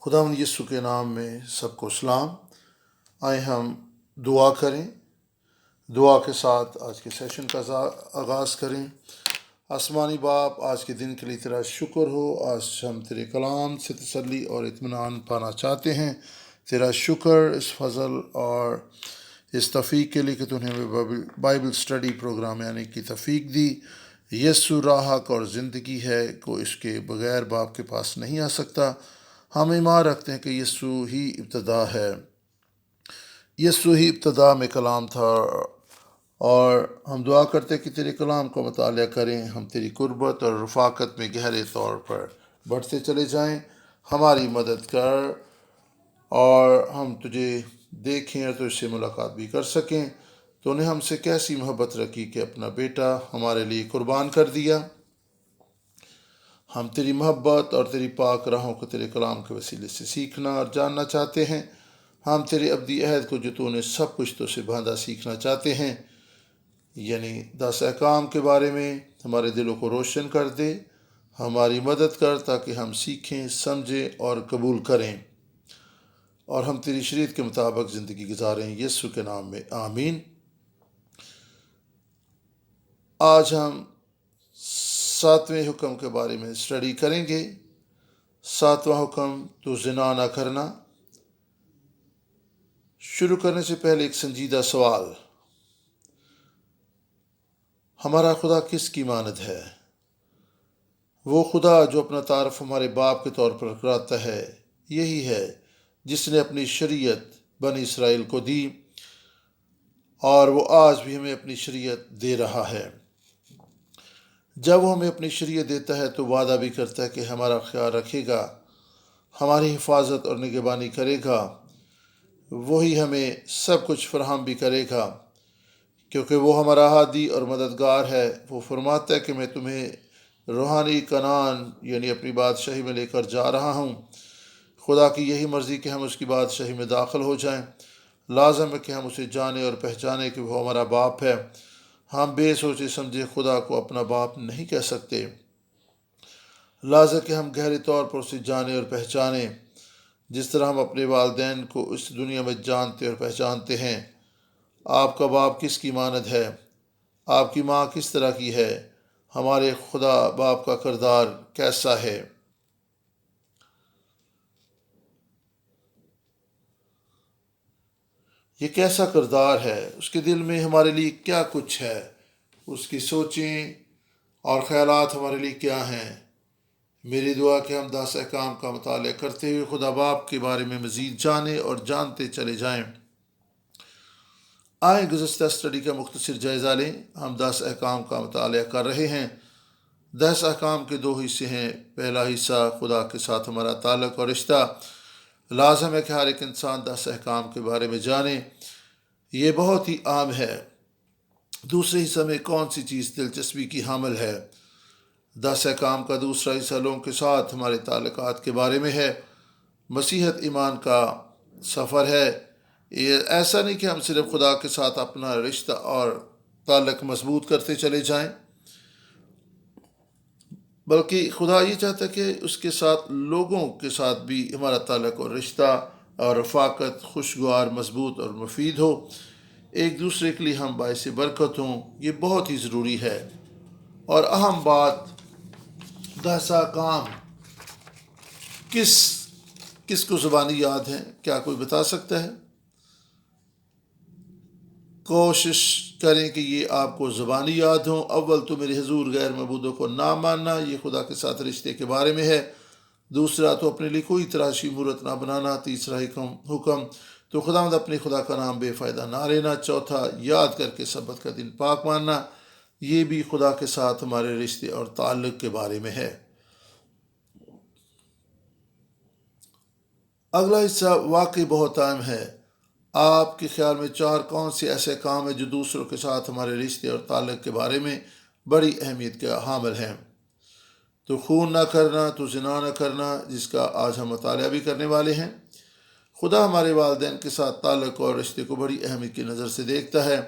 خداوند یسوع کے نام میں سب کو سلام۔ آئے ہم دعا کریں، دعا کے ساتھ آج کے سیشن کا آغاز کریں۔ آسمانی باپ، آج کے دن کے لیے تیرا شکر ہو۔ آج ہم تیرے کلام سے تسلی اور اطمینان پانا چاہتے ہیں۔ تیرا شکر اس فضل اور اس توفیق کے لیے کہ تو نے ہمیں بائبل اسٹڈی پروگرام یعنی کی توفیق دی۔ یسوع راہ حق اور زندگی ہے، کوئی اس کے بغیر باپ کے پاس نہیں آ سکتا۔ ہم ایمان رکھتے ہیں کہ یسوع ہی ابتدا ہے، یسوع ہی ابتدا میں کلام تھا، اور ہم دعا کرتے ہیں کہ تیرے کلام کو مطالعہ کریں، ہم تیری قربت اور رفاقت میں گہرے طور پر بڑھتے چلے جائیں۔ ہماری مدد کر اور ہم تجھے دیکھیں اور تجھ سے ملاقات بھی کر سکیں۔ تو نے ہم سے کیسی محبت رکھی کہ اپنا بیٹا ہمارے لیے قربان کر دیا۔ ہم تیری محبت اور تیری پاک راہوں کو تیرے کلام کے وسیلے سے سیکھنا اور جاننا چاہتے ہیں۔ ہم تیرے ابدی عہد کو جو تو نے سب کچھ تو سے باندھا سیکھنا چاہتے ہیں، یعنی 10 احکام کے بارے میں ہمارے دلوں کو روشن کر دے۔ ہماری مدد کر تاکہ ہم سیکھیں، سمجھیں اور قبول کریں، اور ہم تیری شریعت کے مطابق زندگی گزاریں۔ یسوع کے نام میں آمین۔ آج ہم 7ویں حکم کے بارے میں اسٹڈی کریں گے۔ 7واں حکم، تو زنا نہ کرنا۔ شروع کرنے سے پہلے ایک سنجیدہ سوال، ہمارا خدا کس کی مانند ہے؟ وہ خدا جو اپنا تعارف ہمارے باپ کے طور پر کراتا ہے، یہی ہے جس نے اپنی شریعت بنی اسرائیل کو دی، اور وہ آج بھی ہمیں اپنی شریعت دے رہا ہے۔ جب وہ ہمیں اپنی شریعت دیتا ہے تو وعدہ بھی کرتا ہے کہ ہمارا خیال رکھے گا، ہماری حفاظت اور نگہبانی کرے گا۔ وہی ہمیں سب کچھ فراہم بھی کرے گا، کیونکہ وہ ہمارا ہادی اور مددگار ہے۔ وہ فرماتا ہے کہ میں تمہیں روحانی کنعان یعنی اپنی بادشاہی میں لے کر جا رہا ہوں۔ خدا کی یہی مرضی کہ ہم اس کی بادشاہی میں داخل ہو جائیں۔ لازم ہے کہ ہم اسے جانیں اور پہچانیں کہ وہ ہمارا باپ ہے۔ ہم بے سوچے سمجھے خدا کو اپنا باپ نہیں کہہ سکتے۔ لازم کہ ہم گہرے طور پر اسے جانیں اور پہچانیں، جس طرح ہم اپنے والدین کو اس دنیا میں جانتے اور پہچانتے ہیں۔ آپ کا باپ کس کی مانند ہے؟ آپ کی ماں کس طرح کی ہے؟ ہمارے خدا باپ کا کردار کیسا ہے؟ یہ کیسا کردار ہے؟ اس کے دل میں ہمارے لیے کیا کچھ ہے؟ اس کی سوچیں اور خیالات ہمارے لیے کیا ہیں؟ میری دعا کہ ہم 10 احکام کا مطالعہ کرتے ہوئے خدا باپ کے بارے میں مزید جانیں اور جانتے چلے جائیں۔ آئیں گزشتہ اسٹڈی کا مختصر جائزہ لیں۔ ہم 10 احکام کا مطالعہ کر رہے ہیں۔ 10 احکام کے 2 حصے ہیں۔ پہلا حصہ خدا کے ساتھ ہمارا تعلق اور رشتہ۔ لازم ہے کہ ہر ایک انسان 10 احکام کے بارے میں جانے، یہ بہت ہی عام ہے۔ دوسرے حصہ میں کون سی چیز دلچسپی کی حامل ہے؟ 10 احکام کا دوسرا حصہ لوگوں کے ساتھ ہمارے تعلقات کے بارے میں ہے۔ مسیحت ایمان کا سفر ہے۔ یہ ایسا نہیں کہ ہم صرف خدا کے ساتھ اپنا رشتہ اور تعلق مضبوط کرتے چلے جائیں، بلکہ خدا یہ چاہتا ہے کہ اس کے ساتھ لوگوں کے ساتھ بھی ہمارا تعلق اور رشتہ اور رفاقت خوشگوار، مضبوط اور مفید ہو۔ ایک دوسرے کے لیے ہم باعث برکت ہوں، یہ بہت ہی ضروری ہے۔ اور اہم بات، 10 احکام کس کو زبانی یاد ہے؟ کیا کوئی بتا سکتا ہے؟ کوشش کریں کہ یہ آپ کو زبانی یاد ہوں۔ اول، تو میرے حضور غیر معبودوں کو نہ ماننا، یہ خدا کے ساتھ رشتے کے بارے میں ہے۔ دوسرا، تو اپنے لیے کوئی تراشی مورت نہ بنانا۔ تیسرا حکم، تو خداوند اپنے خدا کا نام بے فائدہ نہ لینا۔ چوتھا، یاد کر کے سبت کا دن پاک ماننا، یہ بھی خدا کے ساتھ ہمارے رشتے اور تعلق کے بارے میں ہے۔ اگلا حصہ واقعی بہت اہم ہے۔ آپ کے خیال میں 4 کون سے ایسے کام ہیں جو دوسروں کے ساتھ ہمارے رشتے اور تعلق کے بارے میں بڑی اہمیت کا حامل ہیں؟ تو خون نہ کرنا، تو زنا نہ کرنا، جس کا آج ہم مطالعہ بھی کرنے والے ہیں۔ خدا ہمارے والدین کے ساتھ تعلق اور رشتے کو بڑی اہمیت کی نظر سے دیکھتا ہے۔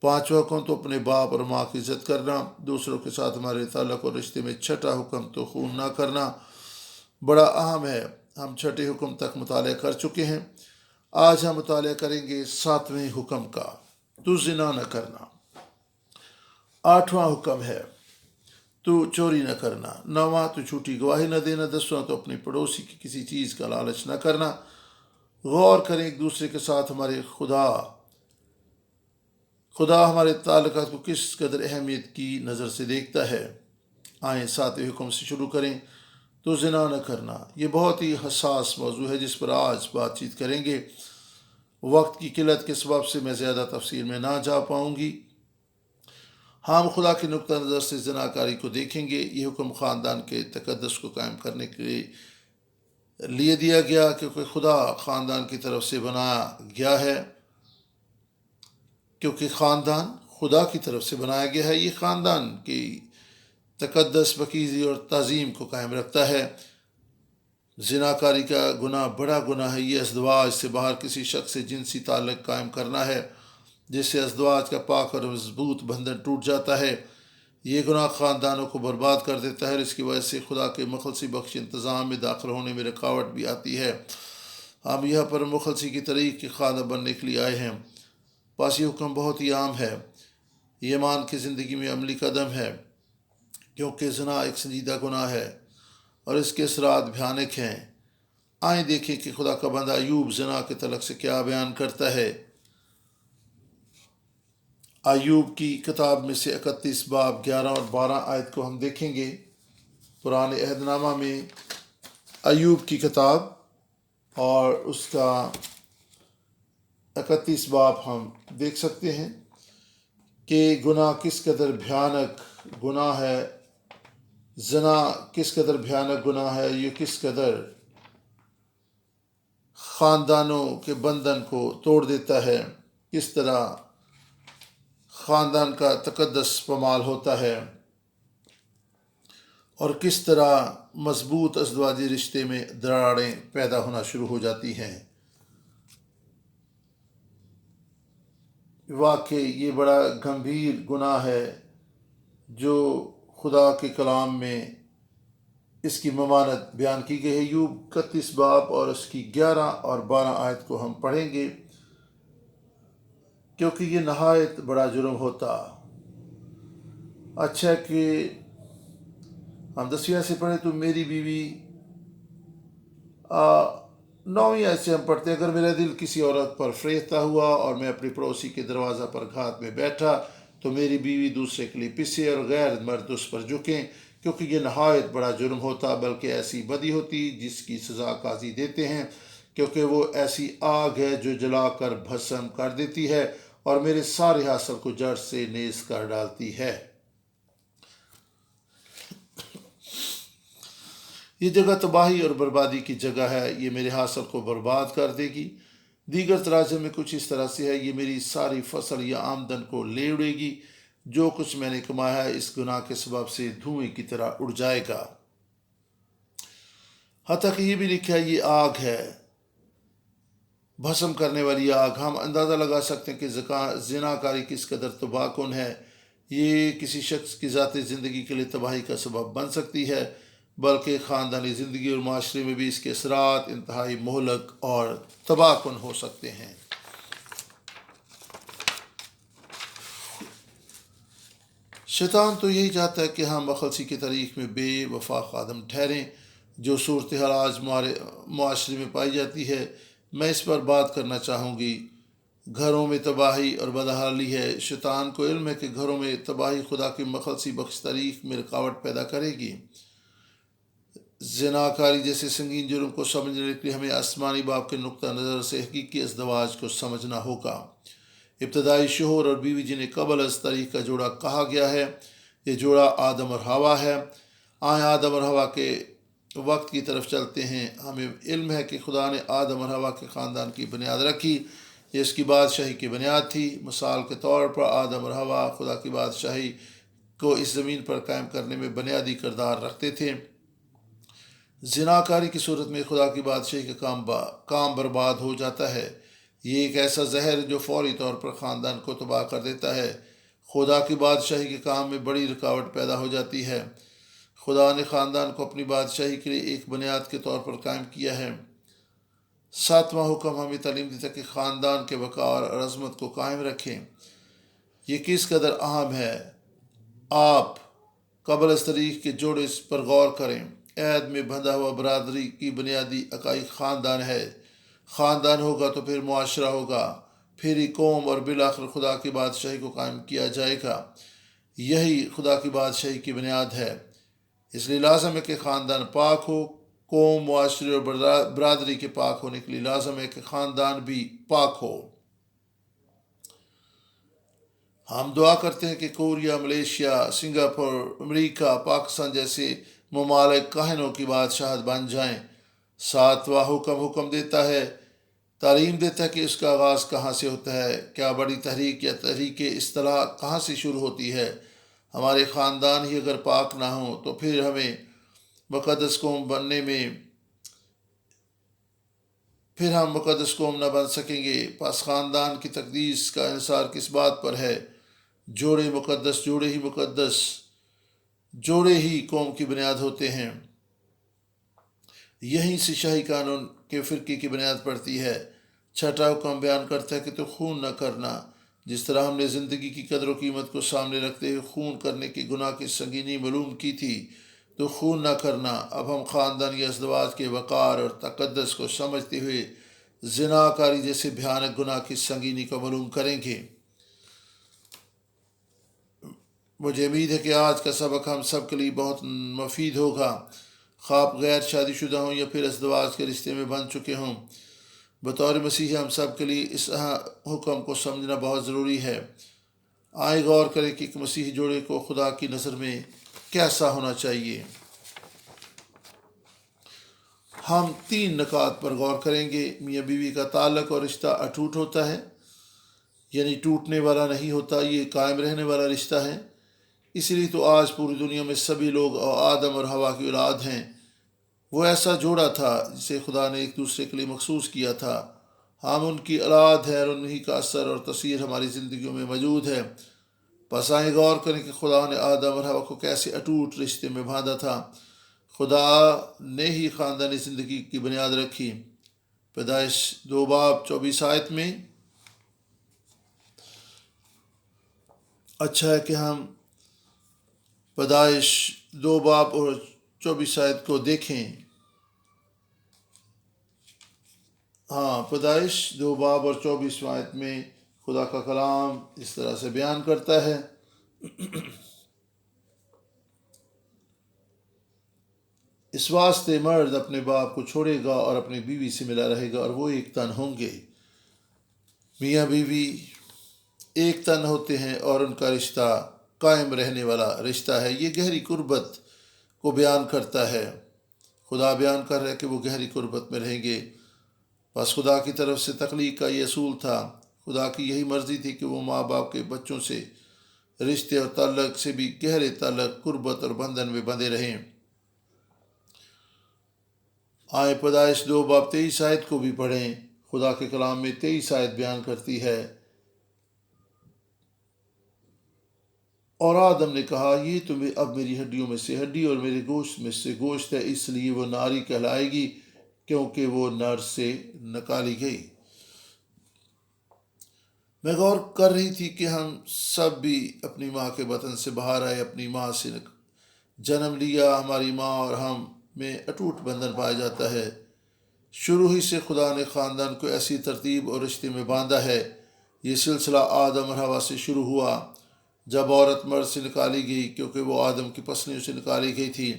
5واں حکم، تو اپنے باپ اور ماں کی عزت کرنا۔ دوسروں کے ساتھ ہمارے تعلق اور رشتے میں 6واں حکم، تو خون نہ کرنا، بڑا اہم ہے۔ ہم چھٹے حکم تک مطالعہ کر چکے ہیں۔ آج ہم مطالعہ کریں گے 7ویں حکم کا، تو زنا نہ کرنا۔ 8واں حکم ہے تو چوری نہ کرنا۔ 9واں تو جھوٹی گواہی نہ دینا۔ 10واں تو اپنی پڑوسی کی کسی چیز کا لالچ نہ کرنا۔ غور کریں ایک دوسرے کے ساتھ ہمارے خدا ہمارے تعلقات کو کس قدر اہمیت کی نظر سے دیکھتا ہے۔ آئیں 7ویں حکم سے شروع کریں، تو زنا نہ کرنا۔ یہ بہت ہی حساس موضوع ہے جس پر آج بات چیت کریں گے۔ وقت کی قلت کے سبب سے میں زیادہ تفصیل میں نہ جا پاؤں گی۔ ہم خدا کے نقطہ نظر سے زنا کاری کو دیکھیں گے۔ یہ حکم خاندان کے تقدس کو قائم کرنے کے لیے دیا گیا، کیونکہ خدا خاندان کی طرف سے بنایا گیا ہے۔ کیونکہ خاندان خدا کی طرف سے بنایا گیا ہے، یہ خاندان کی تقدس، پاکیزگی اور تعظیم کو قائم رکھتا ہے۔ زنا کاری کا گناہ بڑا گناہ ہے۔ یہ ازدواج سے باہر کسی شخص سے جنسی تعلق قائم کرنا ہے، جس سے ازدواج کا پاک اور مضبوط بندھن ٹوٹ جاتا ہے۔ یہ گناہ خاندانوں کو برباد کر دیتا ہے، اور اس کی وجہ سے خدا کے مخلصی بخش انتظام میں داخل ہونے میں رکاوٹ بھی آتی ہے۔ ہم یہاں پر مخلصی کی طریق کے خادم بننے کے لیے آئے ہیں۔ پس یہ حکم بہت ہی عام ہے، یہ ایمان کی زندگی میں عملی قدم ہے، کیونکہ زنا ایک سنجیدہ گناہ ہے اور اس کے اثرات بھیانک ہیں۔ آئیں دیکھیں کہ خدا کا بندہ ایوب زنا کے تعلق سے کیا بیان کرتا ہے۔ ایوب کی کتاب میں سے 31 باب 11 اور 12 آیت کو ہم دیکھیں گے۔ پرانے عہد نامہ میں ایوب کی کتاب اور اس کا 31 باب ہم دیکھ سکتے ہیں کہ گناہ کس قدر بھیانک گناہ ہے، زنا کس قدر بھیانک گناہ ہے، یہ کس قدر خاندانوں کے بندھن کو توڑ دیتا ہے، کس طرح خاندان کا تقدس پامال ہوتا ہے، اور کس طرح مضبوط ازدواجی رشتے میں دراڑیں پیدا ہونا شروع ہو جاتی ہیں۔ واقعی یہ بڑا گمبھیر گناہ ہے جو خدا کے کلام میں اس کی ممانت بیان کی گئی ہے۔ ایوب 31 باب اور اس کی 11 اور 12 آیت کو ہم پڑھیں گے، کیونکہ یہ نہایت بڑا جرم ہوتا۔ اچھا کہ ہم 10ویں سے پڑھیں، تو میری بیوی 9ویں آیت سے ہم پڑھتے ہیں، اگر میرا دل کسی عورت پر فریفتہ ہوا اور میں اپنی پڑوسی کے دروازہ پر گھات میں بیٹھا، تو میری بیوی دوسرے کے لیے پسے اور غیر مرد اس پر جھکیں، کیونکہ یہ نہایت بڑا جرم ہوتا، بلکہ ایسی بدی ہوتی جس کی سزا قاضی دیتے ہیں، کیونکہ وہ ایسی آگ ہے جو جلا کر بھسم کر دیتی ہے اور میرے سارے حاصل کو جڑ سے نیز کر ڈالتی ہے۔ یہ جگہ تباہی اور بربادی کی جگہ ہے، یہ میرے حاصل کو برباد کر دے گی۔ دیگر تراجم میں کچھ اس طرح سے ہے، یہ میری ساری فصل یا آمدن کو لے اڑے گی، جو کچھ میں نے کمایا ہے اس گناہ کے سبب سے دھوئیں کی طرح اڑ جائے گا۔ حتیٰ کہ یہ بھی لکھا ہے یہ آگ ہے، بھسم کرنے والی آگ۔ ہم اندازہ لگا سکتے ہیں کہ زنا کاری کس قدر تباہ کن ہے۔ یہ کسی شخص کی ذاتی زندگی کے لیے تباہی کا سبب بن سکتی ہے، بلکہ خاندانی زندگی اور معاشرے میں بھی اس کے اثرات انتہائی مہلک اور تباہ کن ہو سکتے ہیں۔ شیطان تو یہی چاہتا ہے کہ ہم مخلصی کی تاریخ میں بے وفا خادم ٹھہریں، جو صورتحال آج معاشرے میں پائی جاتی ہے۔ میں اس پر بات کرنا چاہوں گی۔ گھروں میں تباہی اور بدحالی ہے۔ شیطان کو علم ہے کہ گھروں میں تباہی خدا کی مخلصی بخش تاریخ میں رکاوٹ پیدا کرے گی۔ زنا کاری جیسے سنگین جرم کو سمجھنے کے لیے ہمیں آسمانی باپ کے نقطہ نظر سے حقیقی ازدواج کو سمجھنا ہوگا۔ ابتدائی شوہر اور بیوی جنہیں قبل از تاریخ کا جوڑا کہا گیا ہے، یہ جوڑا آدم اور حوا ہے۔ آئیں آدم اور حوا کے وقت کی طرف چلتے ہیں۔ ہمیں علم ہے کہ خدا نے آدم اور حوا کے خاندان کی بنیاد رکھی، یہ اس کی بادشاہی کی بنیاد تھی۔ مثال کے طور پر آدم اور حوا خدا کی بادشاہی کو اس زمین پر قائم کرنے میں بنیادی کردار رکھتے تھے۔ زنا کاری کی صورت میں خدا کی بادشاہی کا کام برباد ہو جاتا ہے۔ یہ ایک ایسا زہر جو فوری طور پر خاندان کو تباہ کر دیتا ہے۔ خدا کی بادشاہی کے کام میں بڑی رکاوٹ پیدا ہو جاتی ہے۔ خدا نے خاندان کو اپنی بادشاہی کے لیے ایک بنیاد کے طور پر قائم کیا ہے۔ 7واں حکم ہمیں تعلیم دیتا ہے کہ خاندان کے وقار اور عظمت کو قائم رکھیں۔ یہ کس قدر اہم ہے، آپ قبل از تاریخ کے جوڑے پر غور کریں۔ عہد میں بندھا ہوا برادری کی بنیادی اکائی خاندان ہے۔ خاندان ہوگا تو پھر معاشرہ ہوگا، پھر ہی قوم، اور بالآخر خدا کی بادشاہی کو قائم کیا جائے گا۔ یہی خدا کی بادشاہی کی بنیاد ہے۔ اس لیے لازم ہے کہ خاندان پاک ہو۔ قوم، معاشرے اور برادری کے پاک ہونے کے لیے لازم ہے کہ خاندان بھی پاک ہو۔ ہم دعا کرتے ہیں کہ کوریا، ملیشیا، سنگاپور، امریکہ، پاکستان جیسے ممالک کاہنوں کی بادشاہت بن جائیں۔ 7واں حکم دیتا ہے، تعلیم دیتا ہے کہ اس کا آغاز کہاں سے ہوتا ہے۔ کیا بڑی تحریک یا تحریک اصطلاح کہاں سے شروع ہوتی ہے؟ ہمارے خاندان ہی اگر پاک نہ ہوں تو پھر ہمیں مقدس قوم بننے میں پھر ہم مقدس قوم نہ بن سکیں گے۔ پس خاندان کی تقدیس کا انحصار کس بات پر ہے؟ جوڑے ہی قوم کی بنیاد ہوتے ہیں۔ یہیں سے شاہی قانون کے فرقے کی بنیاد پڑتی ہے۔ 6واں حکم بیان کرتا ہے کہ تو خون نہ کرنا۔ جس طرح ہم نے زندگی کی قدر و قیمت کو سامنے رکھتے ہوئے خون کرنے کے گناہ کی سنگینی معلوم کی تھی، تو خون نہ کرنا، اب ہم خاندانی ازدواج کے وقار اور تقدس کو سمجھتے ہوئے زنا کاری جیسے بھیانک گناہ کی سنگینی کو معلوم کریں گے۔ مجھے امید ہے کہ آج کا سبق ہم سب کے لیے بہت مفید ہوگا، خواہ غیر شادی شدہ ہوں یا پھر ازدواج کے رشتے میں بن چکے ہوں۔ بطور مسیحی ہم سب کے لیے اس حکم کو سمجھنا بہت ضروری ہے۔ آئیں غور کریں کہ ایک مسیحی جوڑے کو خدا کی نظر میں کیسا ہونا چاہیے۔ ہم 3 نکات پر غور کریں گے۔ میاں بیوی کا تعلق اور رشتہ اٹوٹ ہوتا ہے، یعنی ٹوٹنے والا نہیں ہوتا، یہ قائم رہنے والا رشتہ ہے۔ اس لیے تو آج پوری دنیا میں سبھی لوگ آدم اور ہوا کی اولاد ہیں۔ وہ ایسا جوڑا تھا جسے خدا نے ایک دوسرے کے لیے مخصوص کیا تھا۔ ہم ان کی اولاد ہیں اور انہی کا اثر اور تاثیر ہماری زندگیوں میں موجود ہے۔ پس آئیں غور کریں کہ خدا نے آدم اور ہوا کو کیسے اٹوٹ رشتے میں باندھا تھا۔ خدا نے ہی خاندانی زندگی کی بنیاد رکھی۔ پیدائش 2:24 میں اچھا ہے کہ ہم پیدائش 2:24 کو دیکھیں۔ پیدائش 2:24 میں خدا کا کلام اس طرح سے بیان کرتا ہے، اس واسطے مرد اپنے باپ کو چھوڑے گا اور اپنی بیوی سے ملا رہے گا اور وہ ایک تن ہوں گے۔ میاں بیوی ایک تن ہوتے ہیں اور ان کا رشتہ قائم رہنے والا رشتہ ہے۔ یہ گہری قربت کو بیان کرتا ہے۔ خدا بیان کر رہا ہے کہ وہ گہری قربت میں رہیں گے۔ بس خدا کی طرف سے تخلیق کا یہ اصول تھا۔ خدا کی یہی مرضی تھی کہ وہ ماں باپ کے بچوں سے رشتے اور تعلق سے بھی گہرے تعلق، قربت اور بندھن میں بندھے رہیں۔ آئیں پیدائش 2:23 کو بھی پڑھیں۔ خدا کے کلام میں 23 بیان کرتی ہے، اور آدم نے کہا، یہ تو اب میری ہڈیوں میں سے ہڈی اور میرے گوشت میں سے گوشت ہے، اس لیے وہ ناری کہلائے گی کیونکہ وہ نر سے نکالی گئی۔ میں غور کر رہی تھی کہ ہم سب بھی اپنی ماں کے بطن سے باہر آئے، اپنی ماں سے جنم لیا۔ ہماری ماں اور ہم میں اٹوٹ بندھن پایا جاتا ہے۔ شروع ہی سے خدا نے خاندان کو ایسی ترتیب اور رشتے میں باندھا ہے۔ یہ سلسلہ آدم اور ہوا سے شروع ہوا، جب عورت مرد سے نکالی گئی، کیونکہ وہ آدم کی پسلیوں سے نکالی گئی تھی۔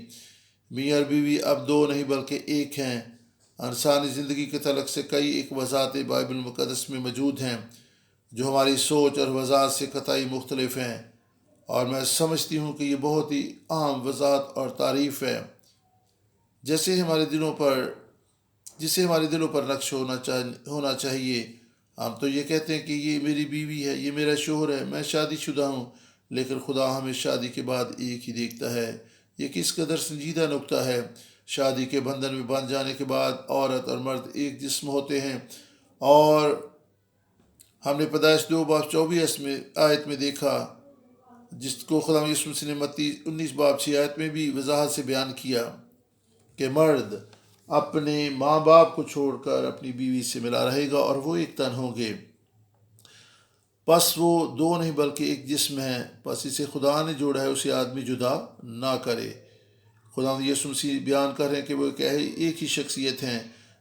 میاں اور بیوی اب 2 نہیں بلکہ ایک ہیں۔ انسانی زندگی کے تعلق سے کئی ایک وضاحتیں بائبل مقدس میں موجود ہیں جو ہماری سوچ اور وضاحت سے قطعی مختلف ہیں، اور میں سمجھتی ہوں کہ یہ بہت ہی اہم وضاحت اور تعریف ہے جسے ہمارے دلوں پر نقش ہونا چاہیے۔ ہم تو یہ کہتے ہیں کہ یہ میری بیوی ہے، یہ میرا شوہر ہے، میں شادی شدہ ہوں، لیکن خدا ہمیں شادی کے بعد ایک ہی دیکھتا ہے۔ یہ کس قدر سنجیدہ نکتہ ہے۔ شادی کے بندھن میں بندھ جانے کے بعد عورت اور مرد ایک جسم ہوتے ہیں، اور ہم نے پیدائش 2:24 میں دیکھا جس کو خدا یسوع مسیح نے متی 19:6 میں بھی وضاحت سے بیان کیا کہ مرد اپنے ماں باپ کو چھوڑ کر اپنی بیوی سے ملا رہے گا اور وہ ایک تن ہوں گے، پس وہ دو نہیں بلکہ ایک جسم ہے، پس اسے خدا نے جوڑا ہے اسے آدمی جدا نہ کرے۔ خدا یسوع مسیح بیان کر رہے ہیں کہ وہ ایک ہی شخصیت ہیں،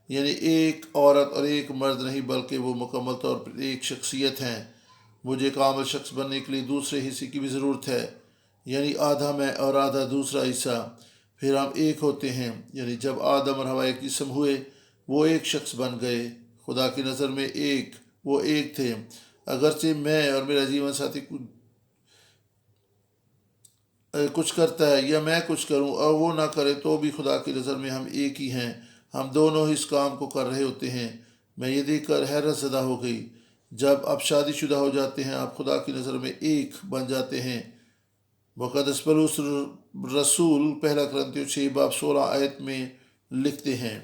یعنی ایک عورت اور ایک مرد نہیں بلکہ وہ مکمل طور پر ایک شخصیت ہیں۔ مجھے کامل شخص بننے کے لیے دوسرے حصے کی بھی ضرورت ہے، یعنی آدھا میں اور آدھا دوسرا حصہ، پھر ہم ایک ہوتے ہیں۔ یعنی جب آدم اور حوا ایک جسم ہوئے وہ ایک شخص بن گئے۔ خدا کی نظر میں وہ ایک تھے، اگرچہ میں اور میرا جیون ساتھی کچھ کرتا ہے یا میں کچھ کروں اور وہ نہ کرے تو بھی خدا کی نظر میں ہم ایک ہی ہیں، ہم دونوں اس کام کو کر رہے ہوتے ہیں۔ میں یہ دیکھ کر حیرت زدہ ہو گئی۔ جب آپ شادی شدہ ہو جاتے ہیں آپ خدا کی نظر میں ایک بن جاتے ہیں۔ مقدس پولس رسول 1 کرنتھیوں 6:16 میں لکھتے ہیں۔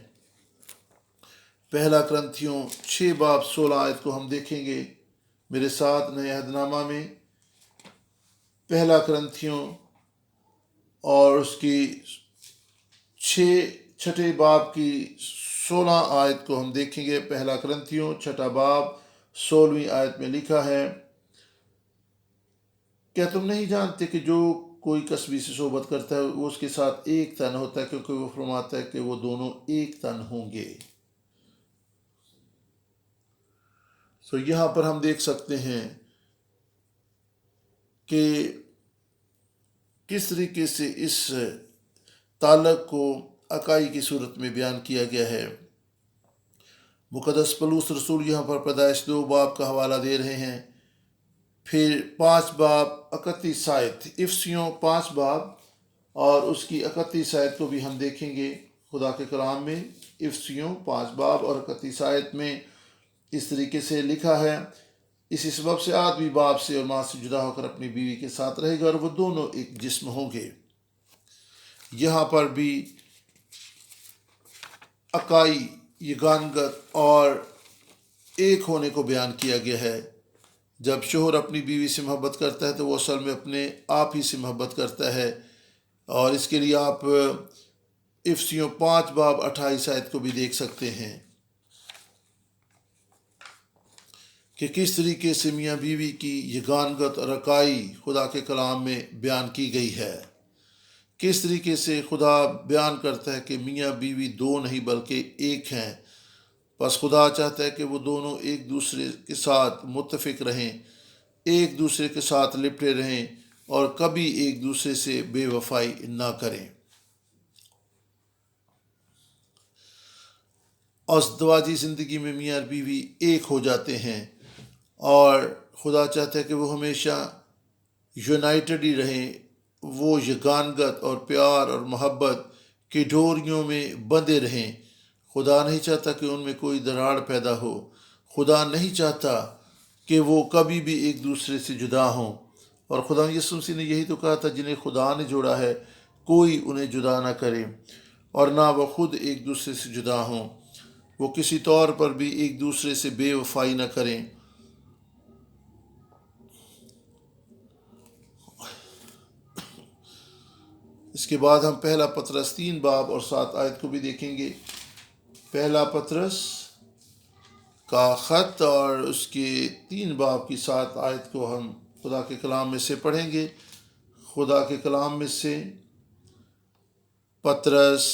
1 کرنتھیوں 6:16 کو ہم دیکھیں گے میرے ساتھ نئے عہد نامہ میں 1 کرنتھیوں اور اس کی 6 باب کی 16 کو ہم دیکھیں گے۔ 1 کرنتھیوں 6 باب 16 میں لکھا ہے، کیا تم نہیں جانتے کہ جو کوئی کسبی سے صحبت کرتا ہے وہ اس کے ساتھ ایک تن ہوتا ہے، کیونکہ وہ فرماتا ہے کہ وہ دونوں ایک تن ہوں گے۔ یہاں پر ہم دیکھ سکتے ہیں کہ کس طریقے سے اس تعلق کو اکائی کی صورت میں بیان کیا گیا ہے۔ مقدس پولس رسول یہاں پر پیدائش 2 باب کا حوالہ دے رہے ہیں، پھر 5 باب 31 افسیوں 5 باب اور اس کی 31 کو بھی ہم دیکھیں گے خدا کے کلام میں۔ افسیوں 5 باب اور 31 میں اس طریقے سے لکھا ہے، اسی سبب سے آدمی باپ سے اور ماں سے جدا ہو کر اپنی بیوی کے ساتھ رہے گا اور وہ دونوں ایک جسم ہوں گے۔ یہاں پر بھی اکائی، یگانگت اور ایک ہونے کو بیان کیا گیا ہے۔ جب شوہر اپنی بیوی سے محبت کرتا ہے تو وہ اصل میں اپنے آپ ہی سے محبت کرتا ہے، اور اس کے لیے آپ افسیوں 5 باب 28 کو بھی دیکھ سکتے ہیں کہ کس طریقے سے میاں بیوی کی یگانگت اور اکائی خدا کے کلام میں بیان کی گئی ہے۔ کس طریقے سے خدا بیان کرتا ہے کہ میاں بیوی دو نہیں بلکہ ایک ہیں، بس خدا چاہتا ہے کہ وہ دونوں ایک دوسرے کے ساتھ متفق رہیں، ایک دوسرے کے ساتھ لپٹے رہیں اور کبھی ایک دوسرے سے بے وفائی نہ کریں۔ ازدواجی زندگی میں میاں اور بیوی ایک ہو جاتے ہیں اور خدا چاہتا ہے کہ وہ ہمیشہ یونائٹڈ ہی رہیں، وہ یگانگت اور پیار اور محبت کی ڈوریوں میں بندھے رہیں۔ خدا نہیں چاہتا کہ ان میں کوئی دراڑ پیدا ہو، خدا نہیں چاہتا کہ وہ کبھی بھی ایک دوسرے سے جدا ہوں، اور خدا یسوع مسیح نے یہی تو کہا تھا، جنہیں خدا نے جوڑا ہے کوئی انہیں جدا نہ کرے، اور نہ وہ خود ایک دوسرے سے جدا ہوں، وہ کسی طور پر بھی ایک دوسرے سے بے وفائی نہ کریں۔ اس کے بعد ہم 1 پطرس 3 باب اور 7 کو بھی دیکھیں گے۔ 1 پطرس کا خط اور اس کے 3 باب کی 7 کو ہم خدا کے کلام میں سے پڑھیں گے۔ خدا کے کلام میں سے پطرس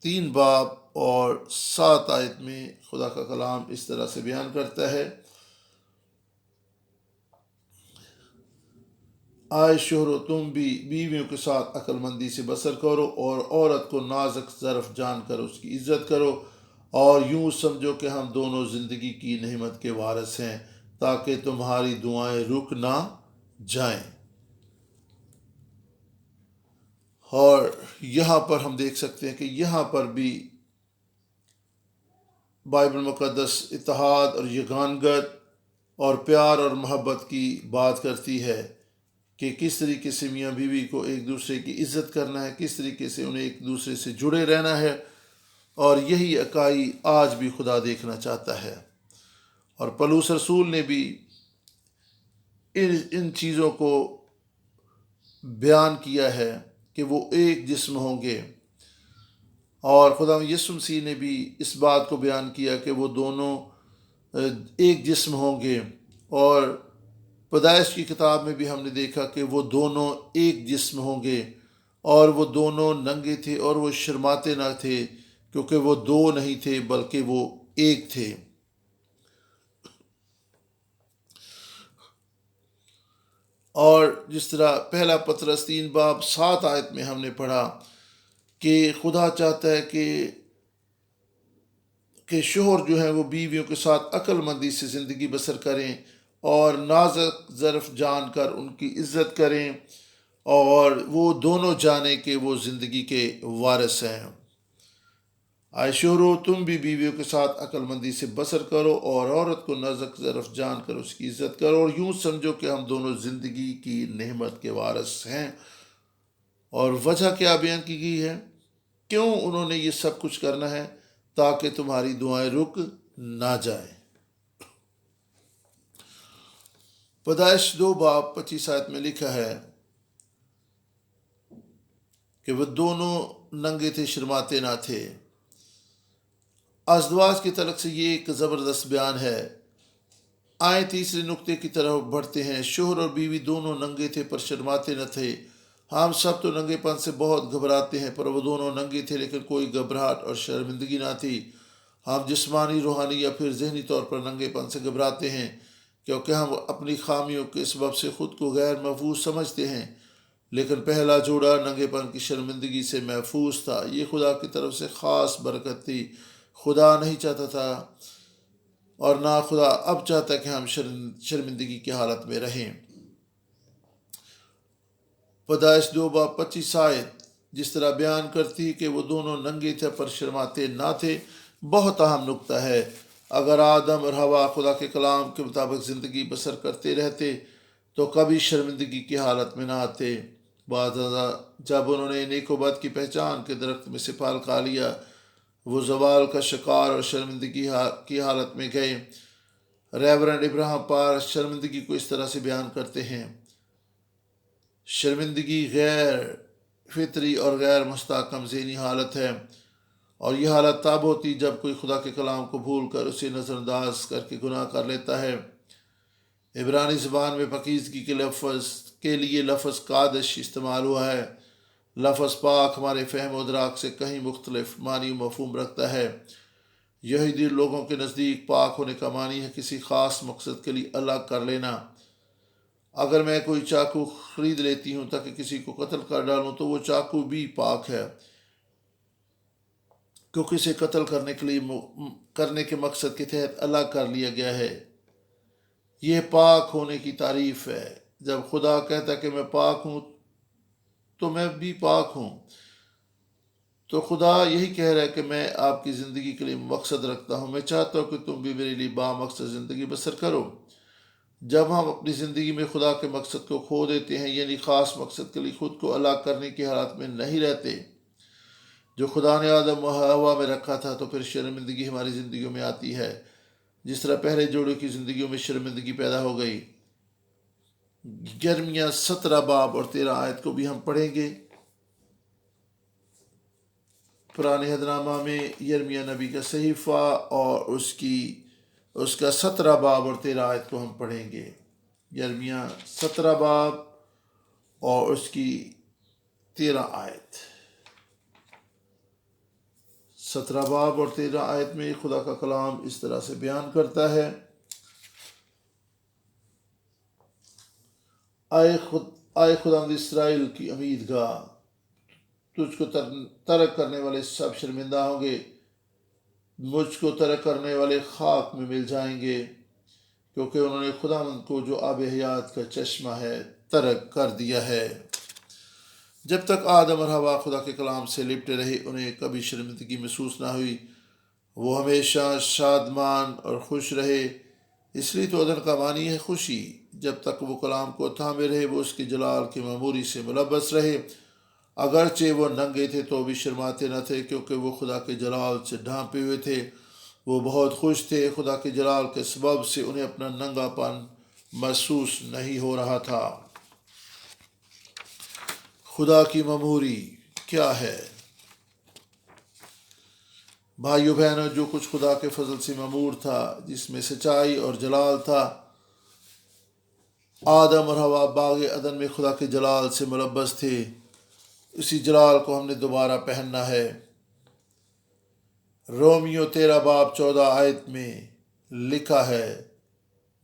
3 باب اور 7 میں خدا کا کلام اس طرح سے بیان کرتا ہے، آئے شوہرو تم بھی بیویوں کے ساتھ عقل مندی سے بسر کرو اور عورت کو نازک ظرف جان کر اس کی عزت کرو، اور یوں سمجھو کہ ہم دونوں زندگی کی نعمت کے وارث ہیں، تاکہ تمہاری دعائیں رک نہ جائیں۔ اور یہاں پر ہم دیکھ سکتے ہیں کہ یہاں پر بھی بائبل مقدس اتحاد اور یگانگت اور پیار اور محبت کی بات کرتی ہے کہ کس طریقے سے میاں بیوی کو ایک دوسرے کی عزت کرنا ہے، کس طریقے سے انہیں ایک دوسرے سے جڑے رہنا ہے، اور یہی اکائی آج بھی خدا دیکھنا چاہتا ہے۔ اور پولس رسول نے بھی ان چیزوں کو بیان کیا ہے کہ وہ ایک جسم ہوں گے، اور خدا یسوع مسیح نے بھی اس بات کو بیان کیا کہ وہ دونوں ایک جسم ہوں گے، اور پیدائش کی کتاب میں بھی ہم نے دیکھا کہ وہ دونوں ایک جسم ہوں گے، اور وہ دونوں ننگے تھے اور وہ شرماتے نہ تھے، کیونکہ وہ دو نہیں تھے بلکہ وہ ایک تھے۔ اور جس طرح پہلا پطرس 3:7 میں ہم نے پڑھا کہ خدا چاہتا ہے کہ شوہر جو ہیں وہ بیویوں کے ساتھ عقل مندی سے زندگی بسر کریں اور نازک ظرف جان کر ان کی عزت کریں، اور وہ دونوں جانیں کہ وہ زندگی کے وارث ہیں۔ آئے شوہرو، تم بھی بیویوں کے ساتھ عقل مندی سے بسر کرو اور عورت کو نازک ظرف جان کر اس کی عزت کرو، اور یوں سمجھو کہ ہم دونوں زندگی کی نعمت کے وارث ہیں۔ اور وجہ کیا بیان کی گئی ہے؟ کیوں انہوں نے یہ سب کچھ کرنا ہے؟ تاکہ تمہاری دعائیں رک نہ جائیں۔ پیدائش 2:25 میں لکھا ہے کہ وہ دونوں ننگے تھے، شرماتے نہ تھے۔ ازدواج کے تعلق سے یہ ایک زبردست بیان ہے۔ آئیں تیسرے نقطے کی طرف بڑھتے ہیں۔ شوہر اور بیوی دونوں ننگے تھے پر شرماتے نہ تھے۔ ہم سب تو ننگے پن سے بہت گھبراتے ہیں، پر وہ دونوں ننگے تھے لیکن کوئی گھبراہٹ اور شرمندگی نہ تھی۔ ہم جسمانی، روحانی یا پھر ذہنی طور پر ننگے پن سے گھبراتے ہیں کیونکہ ہم اپنی خامیوں کے سبب سے خود کو غیر محفوظ سمجھتے ہیں، لیکن پہلا جوڑا ننگے پن کی شرمندگی سے محفوظ تھا۔ یہ خدا کی طرف سے خاص برکت تھی۔ خدا نہیں چاہتا تھا اور نہ خدا اب چاہتا کہ ہم شرمندگی کی حالت میں رہیں۔ پیدائش 2:25 جس طرح بیان کرتی کہ وہ دونوں ننگے تھے پر شرماتے نہ تھے، بہت اہم نقطہ ہے۔ اگر آدم اور حوا خدا کے کلام کے مطابق زندگی بسر کرتے رہتے تو کبھی شرمندگی کی حالت میں نہ آتے۔ بعد جب انہوں نے نیک و بد کی پہچان کے درخت میں سے پھل کھا لیا، وہ زوال کا شکار اور شرمندگی کی حالت میں گئے۔ ریورنڈ ابراہم پار شرمندگی کو اس طرح سے بیان کرتے ہیں: شرمندگی غیر فطری اور غیر مستحکم ذہنی حالت ہے، اور یہ حالت تب ہوتی جب کوئی خدا کے کلام کو بھول کر اسے نظر انداز کر کے گناہ کر لیتا ہے۔ عبرانی زبان میں پاکیزگی کے لیے لفظ قادش استعمال ہوا ہے۔ لفظ پاک ہمارے فہم و ادراک سے کہیں مختلف معنی و مفہوم رکھتا ہے۔ یہودی لوگوں کے نزدیک پاک ہونے کا معنی ہے کسی خاص مقصد کے لیے الگ کر لینا۔ اگر میں کوئی چاقو خرید لیتی ہوں تاکہ کسی کو قتل کر ڈالوں تو وہ چاقو بھی پاک ہے، کیونکہ اسے قتل کرنے کے مقصد کے تحت الگ کر لیا گیا ہے۔ یہ پاک ہونے کی تعریف ہے۔ جب خدا کہتا ہے کہ میں پاک ہوں تو میں بھی پاک ہوں، تو خدا یہی کہہ رہا ہے کہ میں آپ کی زندگی کے لیے مقصد رکھتا ہوں۔ میں چاہتا ہوں کہ تم بھی میرے لیے بامقصد زندگی بسر کرو۔ جب ہم اپنی زندگی میں خدا کے مقصد کو کھو دیتے ہیں، یعنی خاص مقصد کے لیے خود کو الگ کرنے کی حالت میں نہیں رہتے جو خدا نے آدم و حوا میں رکھا تھا، تو پھر شرمندگی ہماری زندگیوں میں آتی ہے، جس طرح پہلے جوڑے کی زندگیوں میں شرمندگی پیدا ہو گئی۔ یرمیہ 17:13 کو بھی ہم پڑھیں گے۔ پرانے عہد میں یرمیہ نبی کا صحیفہ اور اس کا 17:13 کو ہم پڑھیں گے۔ یرمیہ 17 اور اس کی 13 اور 13 میں خدا کا کلام اس طرح سے بیان کرتا ہے: آئے خداوند اسرائیل کی امید گاہ، تجھ کو ترک کرنے والے سب شرمندہ ہوں گے، مجھ کو ترک کرنے والے خاک میں مل جائیں گے، کیونکہ انہوں نے خداوند کو جو آب حیات کا چشمہ ہے ترک کر دیا ہے۔ جب تک آدم اور حوا خدا کے کلام سے لپٹے رہے، انہیں کبھی شرمندگی محسوس نہ ہوئی۔ وہ ہمیشہ شادمان اور خوش رہے۔ اس لیے تو ادن کا معنی ہے خوشی۔ جب تک وہ کلام کو تھامے رہے، وہ اس کے جلال کی معموری سے ملبس رہے۔ اگرچہ وہ ننگے تھے تو بھی شرماتے نہ تھے، کیونکہ وہ خدا کے جلال سے ڈھانپے ہوئے تھے۔ وہ بہت خوش تھے۔ خدا کے جلال کے سبب سے انہیں اپنا ننگا پن محسوس نہیں ہو رہا تھا۔ خدا کی مموری کیا ہے؟ بھائیو بہنوں، جو کچھ خدا کے فضل سے ممور تھا، جس میں سچائی اور جلال تھا، آدم اور حوا باغ عدن میں خدا کے جلال سے ملبس تھے، اسی جلال کو ہم نے دوبارہ پہننا ہے۔ رومیو 13 باب 14 میں لکھا ہے،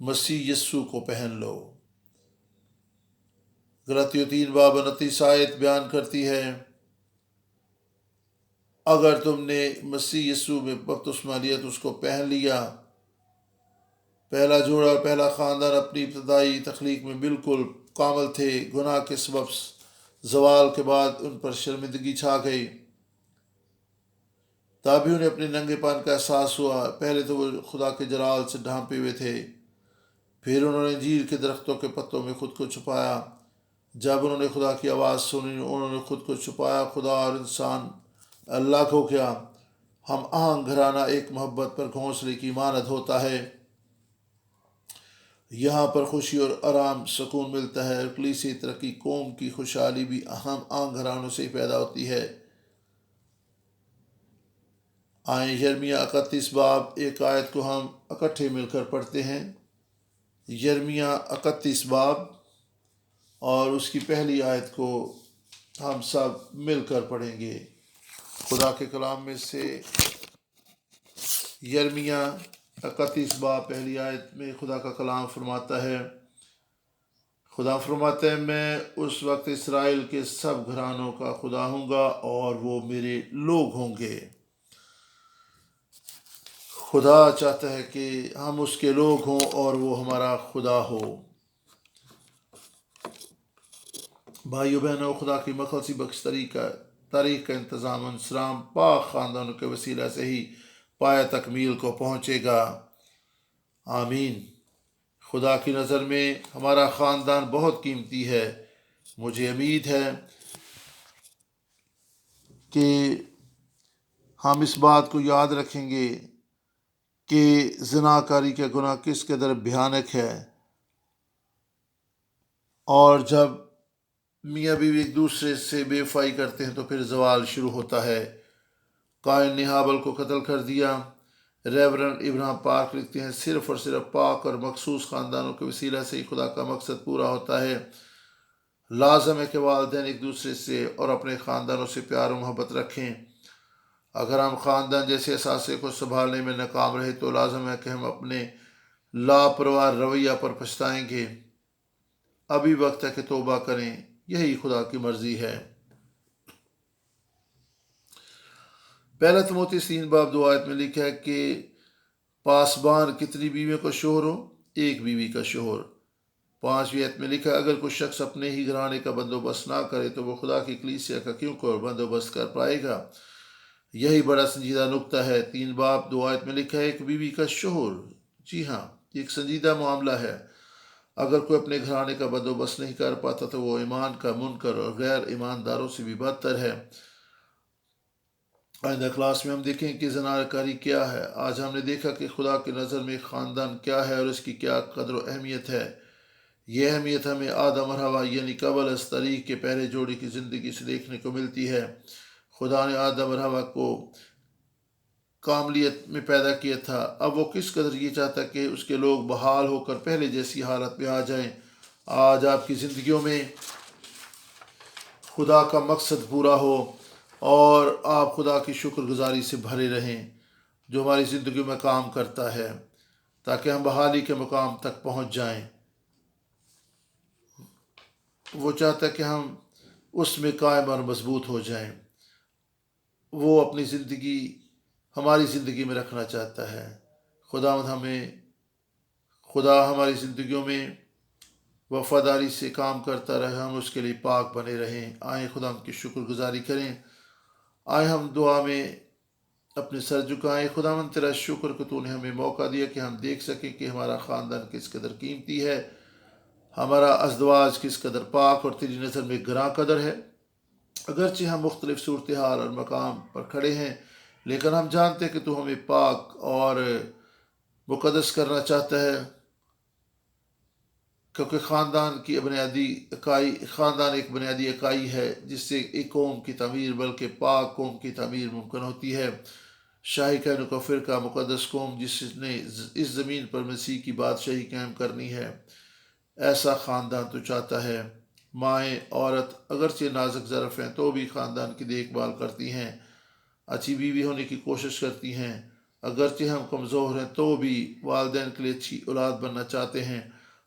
مسیح یسوع کو پہن لو۔ غلطیوں 3 باب 29 بیان کرتی ہے، اگر تم نے مسیح یسوع میں بپتسمہ لیا تو اس کو پہن لیا۔ پہلا جوڑا اور پہلا خاندان اپنی ابتدائی تخلیق میں بالکل کامل تھے۔ گناہ کے سبب زوال کے بعد ان پر شرمندگی چھا گئی، تبھی انہیں اپنے ننگے پن کا احساس ہوا۔ پہلے تو وہ خدا کے جلال سے ڈھانپے ہوئے تھے، پھر انہوں نے انجیر کے درختوں کے پتوں میں خود کو چھپایا۔ جب انہوں نے خدا کی آواز سنی، انہوں نے خود کو چھپایا۔ خدا اور انسان اللہ کو کیا ہم آہنگ گھرانہ ایک محبت پر گھونسلے کی مانند ہوتا ہے۔ یہاں پر خوشی اور آرام سکون ملتا ہے، اور کلیسیائی ترقی قوم کی خوشحالی بھی ہم آہنگ گھرانوں سے ہی پیدا ہوتی ہے۔ آئیں یرمیہ 31 باب 1 کو ہم اکٹھے مل کر پڑھتے ہیں۔ یرمیہ 31 باب اور اس کی پہلی آیت کو ہم سب مل کر پڑھیں گے۔ خدا کے کلام میں سے یرمیہ 31 باب پہلی آیت میں خدا کا کلام فرماتا ہے، خدا فرماتا ہے، میں اس وقت اسرائیل کے سب گھرانوں کا خدا ہوں گا اور وہ میرے لوگ ہوں گے۔ خدا چاہتا ہے کہ ہم اس کے لوگ ہوں اور وہ ہمارا خدا ہو۔ بھائیو بہنوں، خدا کی مخلصی بخش تاریخ کا انتظام انسرام پاک خاندانوں کے وسیلہ سے ہی پایہ تکمیل کو پہنچے گا۔ آمین۔ خدا کی نظر میں ہمارا خاندان بہت قیمتی ہے۔ مجھے امید ہے کہ ہم اس بات کو یاد رکھیں گے کہ زناکاری کا گناہ کس قدر بھیانک ہے، اور جب میاں بیوی ایک دوسرے سے بے وفائی کرتے ہیں تو پھر زوال شروع ہوتا ہے۔ قائن نے ہابل کو قتل کر دیا۔ ریورنڈ ابراہم پارک لکھتے ہیں، صرف اور صرف پاک اور مخصوص خاندانوں کے وسیلہ سے ہی خدا کا مقصد پورا ہوتا ہے۔ لازم ہے کہ والدین ایک دوسرے سے اور اپنے خاندانوں سے پیار و محبت رکھیں۔ اگر ہم خاندان جیسے اثاثے کو سنبھالنے میں ناکام رہے تو لازم ہے کہ ہم اپنے لاپرواہ رویہ پر پچھتائیں گے۔ ابھی وقت ہے کہ توبہ کریں، یہی خدا کی مرضی ہے۔ پہلا تموتی 3 باب 2 میں لکھا ہے کہ پاسبان کتنی بیویوں کا شوہر ہو؟ ایک بیوی کا شوہر۔ 5ویں میں لکھا ہے، اگر کوئی شخص اپنے ہی گھرانے کا بندوبست نہ کرے تو وہ خدا کی کلیسیا کا کیوں کر بندوبست کر پائے گا؟ یہی بڑا سنجیدہ نکتہ ہے۔ 3 باب 2 میں لکھا ہے، ایک بیوی کا شوہر۔ جی ہاں، یہ ایک سنجیدہ معاملہ ہے۔ اگر کوئی اپنے گھرانے کا بندوبست نہیں کر پاتا تو وہ ایمان کا منکر اور غیر ایمانداروں سے بھی بدتر ہے۔ آئندہ کلاس میں ہم دیکھیں کہ زناکاری کیا ہے۔ آج ہم نے دیکھا کہ خدا کی نظر میں خاندان کیا ہے اور اس کی کیا قدر و اہمیت ہے۔ یہ اہمیت ہمیں آدم اور حوا یعنی قبل از تاریخ کے پہلے جوڑے کی زندگی سے دیکھنے کو ملتی ہے۔ خدا نے آدم اور حوا کو کاملیت میں پیدا کیا تھا، اب وہ کس قدر یہ چاہتا کہ اس کے لوگ بحال ہو کر پہلے جیسی حالت میں آ جائیں۔ آج آپ کی زندگیوں میں خدا کا مقصد پورا ہو اور آپ خدا کی شکر گزاری سے بھرے رہیں جو ہماری زندگی میں کام کرتا ہے، تاکہ ہم بحالی کے مقام تک پہنچ جائیں۔ وہ چاہتا ہے کہ ہم اس میں قائم اور مضبوط ہو جائیں۔ وہ اپنی زندگی ہماری زندگی میں رکھنا چاہتا ہے۔ خدا ہماری زندگیوں میں وفاداری سے کام کرتا رہے، ہم اس کے لیے پاک بنے رہیں۔ آئیں خدا ہم کی شکر گزاری کریں۔ آئیں ہم دعا میں اپنے سر جھکائیں۔ خداوند تیرا شکر کہ تو نے ہمیں موقع دیا کہ ہم دیکھ سکیں کہ ہمارا خاندان کس قدر قیمتی ہے، ہمارا ازدواج کس قدر پاک اور تیری نظر میں گراں قدر ہے۔ اگرچہ ہم مختلف صورتحال اور مقام پر کھڑے ہیں، لیکن ہم جانتے ہیں کہ تو ہمیں پاک اور مقدس کرنا چاہتا ہے۔ کیونکہ خاندان ایک بنیادی اکائی ہے جس سے ایک قوم کی تعمیر بلکہ پاک قوم کی تعمیر ممکن ہوتی ہے۔ شاہی کہنوں کا فرقہ مقدس قوم جس نے اس زمین پر مسیح کی بادشاہی قائم کرنی ہے، ایسا خاندان تو چاہتا ہے۔ مائیں عورت اگرچہ نازک ظرف ہیں تو بھی خاندان کی دیکھ بھال کرتی ہیں، اچھی بیوی ہونے کی کوشش کرتی ہیں۔ اگرچہ ہم کمزور ہیں تو بھی والدین کے لیے اچھی اولاد بننا چاہتے ہیں۔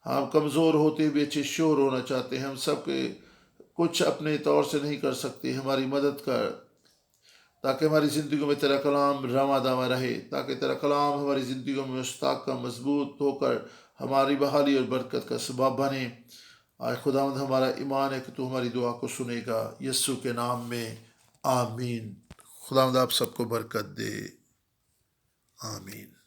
ہم کمزور ہوتے بھی اچھے شوہر ہونا چاہتے ہیں۔ ہم سب کے کچھ اپنے طور سے نہیں کر سکتے، ہماری مدد کر تاکہ ہماری زندگیوں میں تیرا کلام رواں دواں رہے، تاکہ تیرا کلام ہماری زندگیوں میں مستحکم مضبوط ہو کر ہماری بحالی اور برکت کا سبب بنے۔ آئے خداوند، ہمارا ایمان ہے کہ تو ہماری دعا کو سنے گا، یسوع کے نام میں آمین۔ خداوند آپ سب کو برکت دے، آمین۔